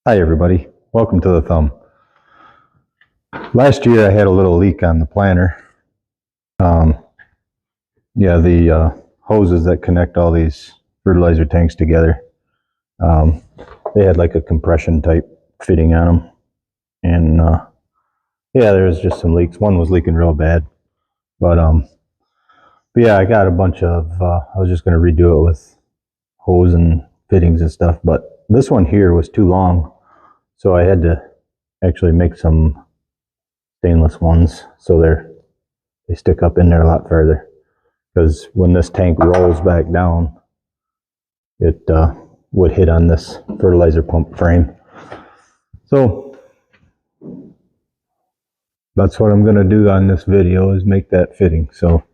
Hi everybody, welcome to the Thumb. Last year I had a little leak on the planter. The hoses that connect all these fertilizer tanks together, they had like a compression type fitting on them. And there was just some leaks. One was leaking real bad. But yeah, I got a bunch of, I was just going to redo it with hose and fittings and stuff. But this one here was too long. So I had to actually make some stainless ones so they stick up in there a lot further, because when this tank rolls back down it would hit on this fertilizer pump frame. So that's what I'm going to do on this video, is make that fitting. So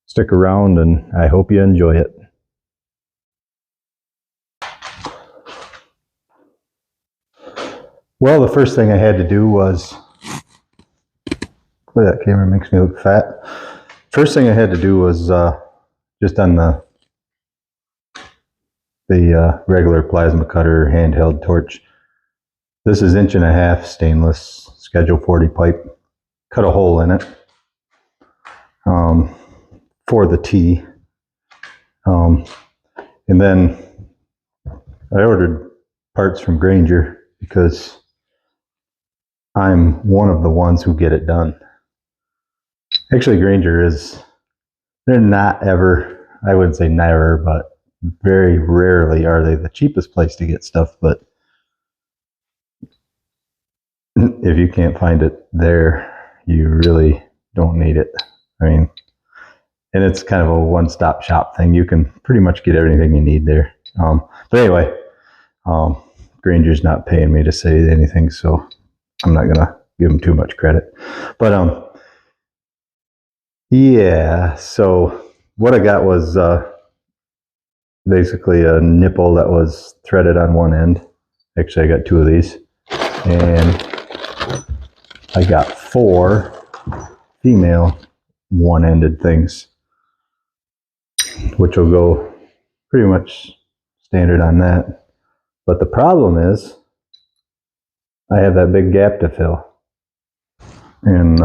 stick around and I hope you enjoy it. Well, the first thing I had to do was, boy, that camera makes me look fat. First thing I had to do was just on the regular plasma cutter handheld torch. This is 1.5 inch stainless Schedule 40 pipe. Cut a hole in it for the T. And then I ordered parts from Grainger because I'm one of the ones who get it done. Actually, Grainger they're not ever, I wouldn't say never, but very rarely are they the cheapest place to get stuff. But if you can't find it there, you really don't need it. I mean, and it's kind of a one-stop shop thing. You can pretty much get everything you need there. But anyway, Grainger's not paying me to say anything, so I'm not gonna give them too much credit. But yeah, so what I got was basically a nipple that was threaded on one end. Actually, I got 2 of these, and I got 4 female one-ended things, which will go pretty much standard on that. But the problem is I have that big gap to fill. And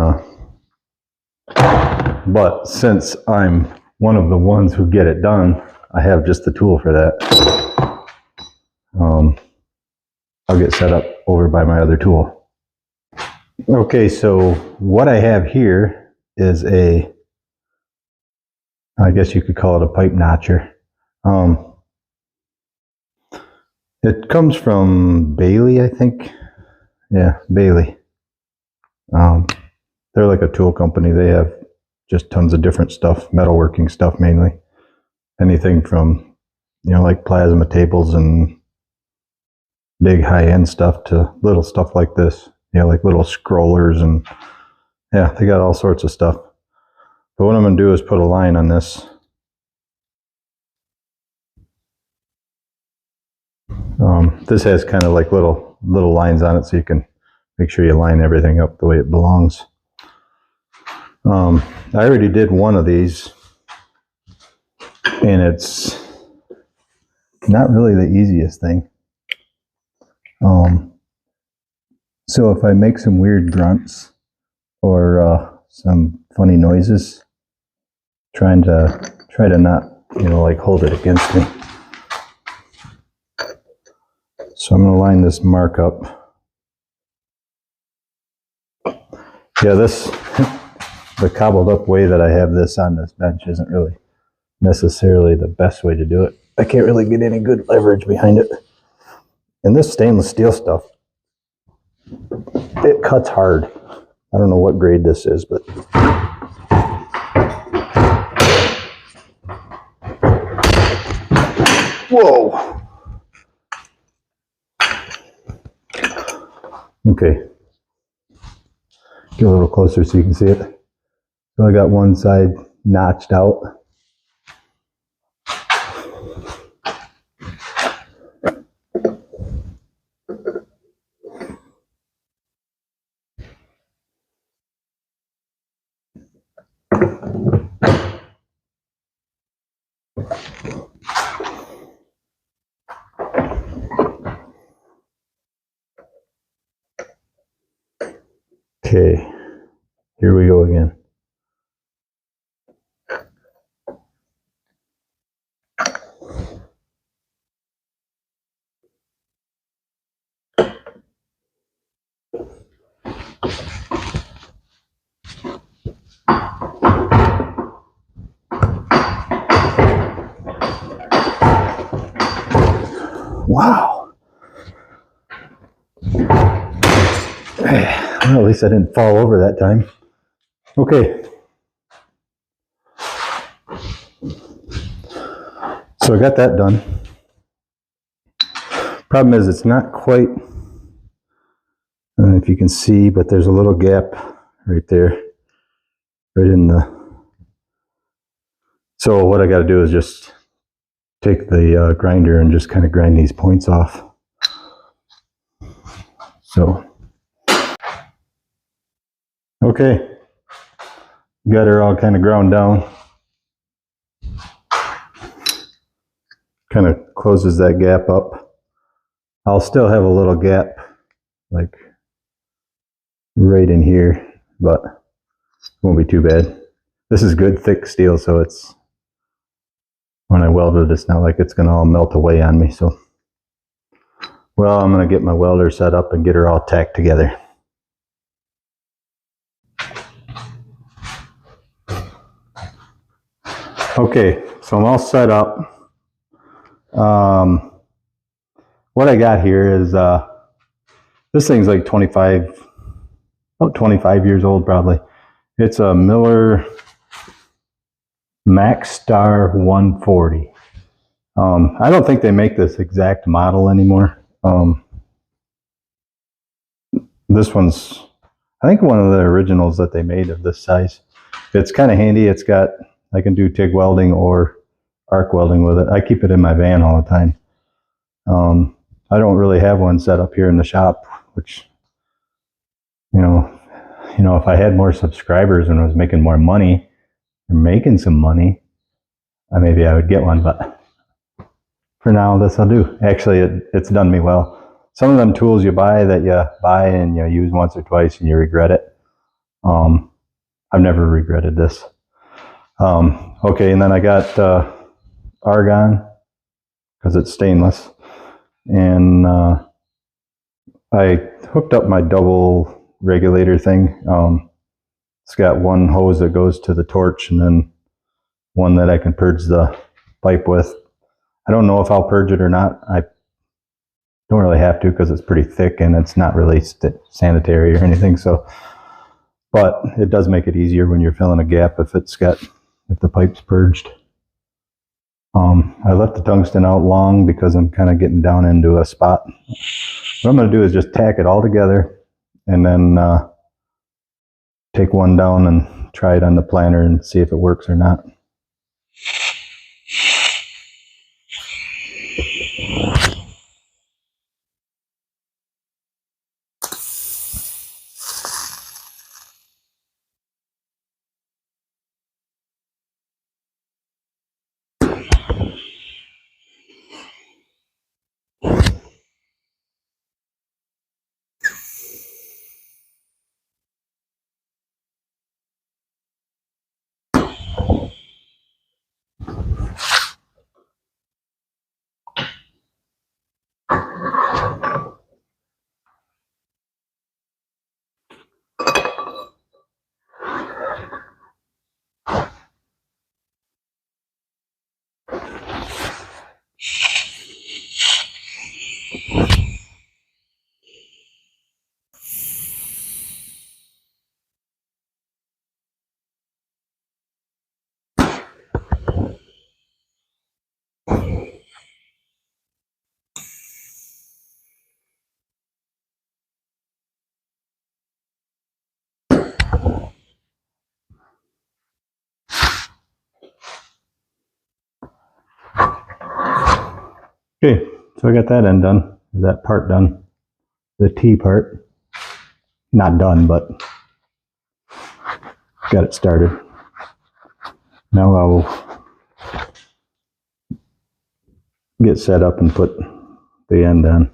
but since I'm one of the ones who get it done, I have just the tool for that. I'll get set up over by my other tool. Okay, so what I have here is I guess you could call it a pipe notcher. It comes from Bailey, I think. Yeah, Bailey. They're like a tool company. They have just tons of different stuff, metalworking stuff mainly. Anything from, like plasma tables and big high-end stuff to little stuff like this. Like little scrollers, and yeah, they got all sorts of stuff. But what I'm going to do is put a line on this. This has kind of like little lines on it, so you can make sure you line everything up the way it belongs. I already did one of these, and it's not really the easiest thing. So if I make some weird grunts or some funny noises, try to not, like hold it against me. So I'm going to line this mark up. Yeah, the cobbled up way that I have this on this bench isn't really necessarily the best way to do it. I can't really get any good leverage behind it. And this stainless steel stuff, it cuts hard. I don't know what grade this is, but whoa. Okay. Get a little closer so you can see it. So I got one side notched out. Okay, here we go again. Wow. Well, at least I didn't fall over that time. Okay. So I got that done. Problem is it's not quite, I don't know if you can see, but there's a little gap right there, right in the, so what I got to do is just take the grinder and just kind of grind these points off. So, okay, got her all kind of ground down. Kind of closes that gap up. I'll still have a little gap, like right in here, but it won't be too bad. This is good thick steel, so it's, when I weld it, it's not like it's going to all melt away on me. So, well, I'm going to get my welder set up and get her all tacked together. Okay, so I'm all set up. What I got here is, this thing's like 25 years old probably. It's a Miller MaxStar 140. I don't think they make this exact model anymore. This one's, I think, one of the originals that they made of this size. It's kind of handy. It's got, I can do TIG welding or arc welding with it. I keep it in my van all the time. I don't really have one set up here in the shop, which, you know, if I had more subscribers and was making more money, or making some money, maybe I would get one, but for now, this will do. Actually, it's done me well. Some of them tools you buy and you use once or twice and you regret it. I've never regretted this. Okay, and then I got argon, because it's stainless. And I hooked up my double regulator thing. It's got one hose that goes to the torch and then one that I can purge the pipe with. I don't know if I'll purge it or not. I don't really have to because it's pretty thick and it's not really sanitary or anything. So, but it does make it easier when you're filling a gap if the pipe's purged. I left the tungsten out long because I'm kind of getting down into a spot. What I'm going to do is just tack it all together and then take one down and try it on the planer and see if it works or not. Okay, so I got that end done, that part done, the T part. Not done, but got it started. Now I'll get set up and put the end on.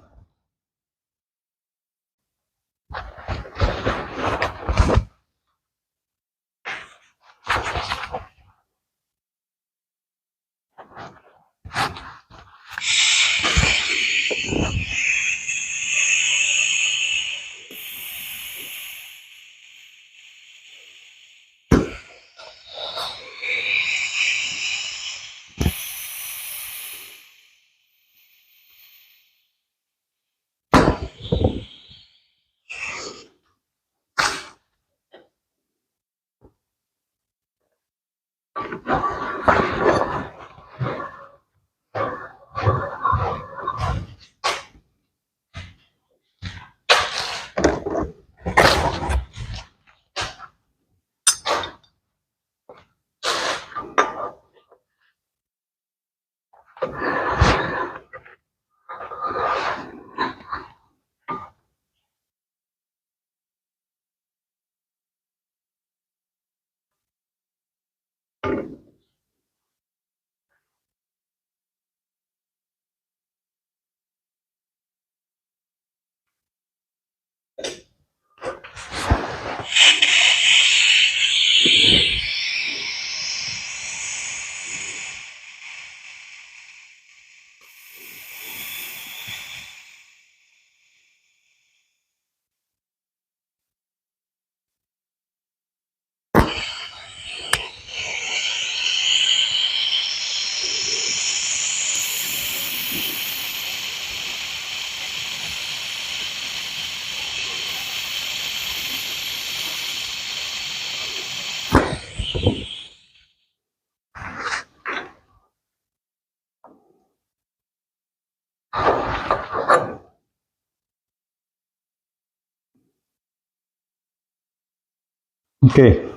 Okay.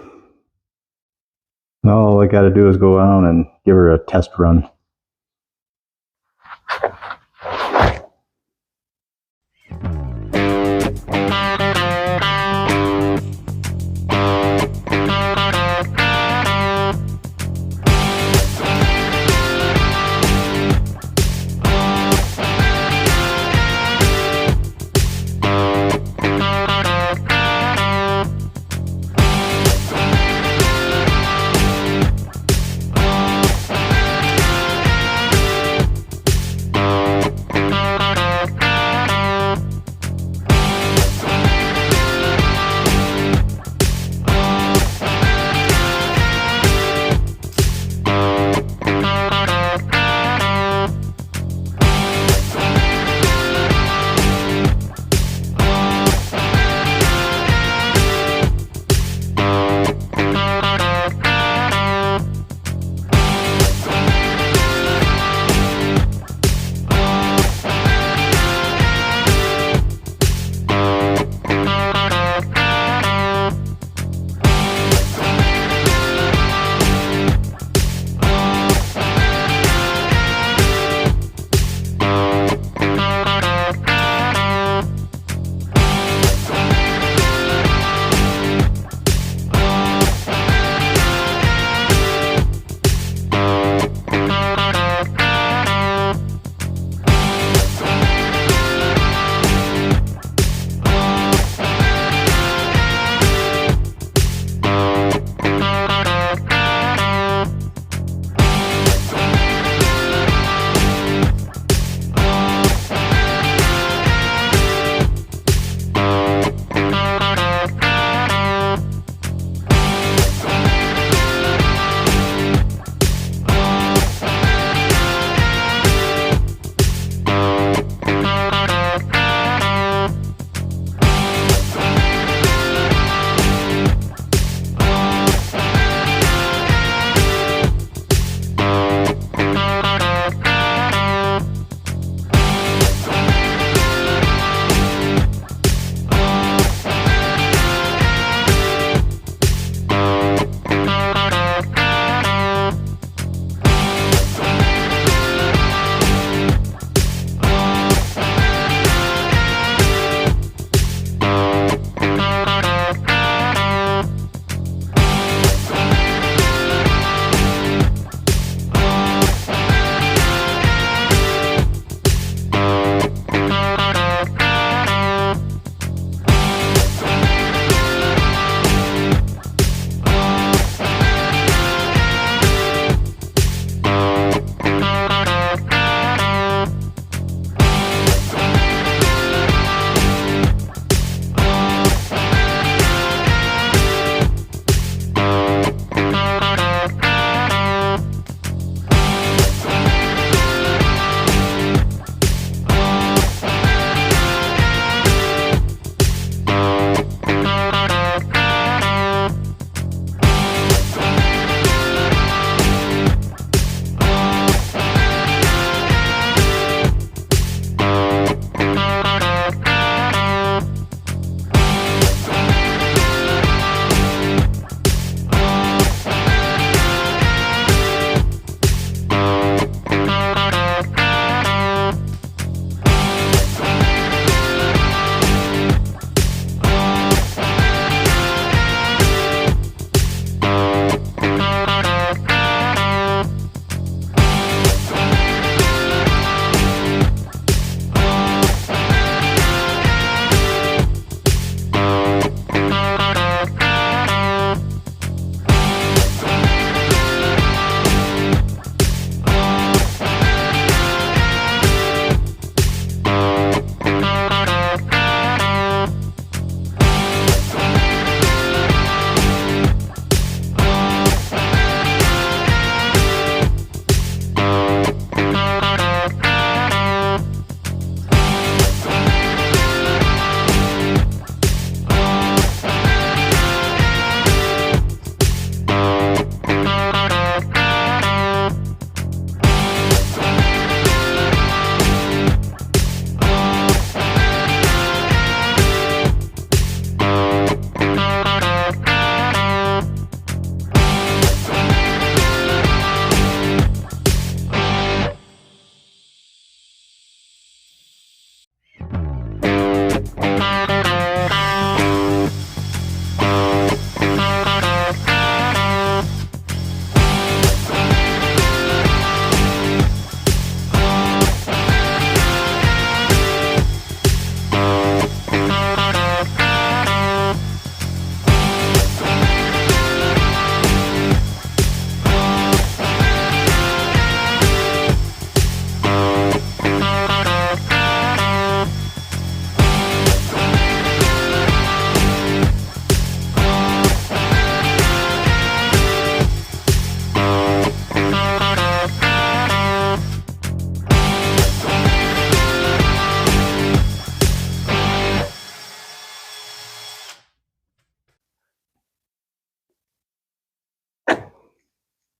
Now all I got to do is go on and give her a test run.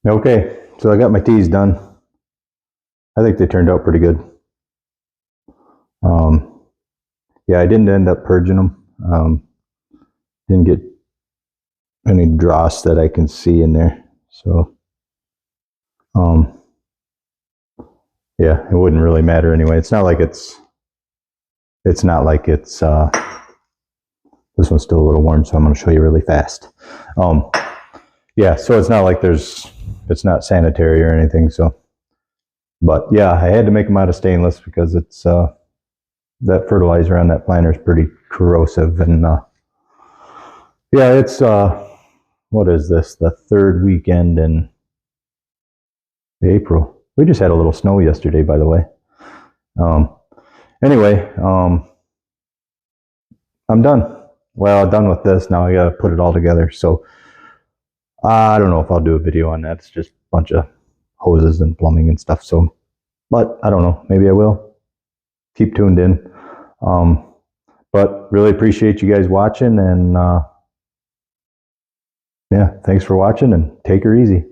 Okay, so I got my teas done. I think they turned out pretty good. Yeah, I didn't end up purging them. Didn't get any dross that I can see in there. So, yeah, it wouldn't really matter anyway. It's not like it's this one's still a little warm, so I'm going to show you really fast. Yeah, so it's not like it's not sanitary or anything. So, but yeah, I had to make them out of stainless because it's, that fertilizer on that planter is pretty corrosive. And, yeah, it's, what is this? The third weekend in April. We just had a little snow yesterday, by the way. Anyway, I'm done. Well, I'm done with this. Now I got to put it all together. So I don't know if I'll do a video on that. It's just a bunch of hoses and plumbing and stuff. So, but I don't know. Maybe I will. Keep tuned in. But really appreciate you guys watching. And yeah, thanks for watching and take her easy.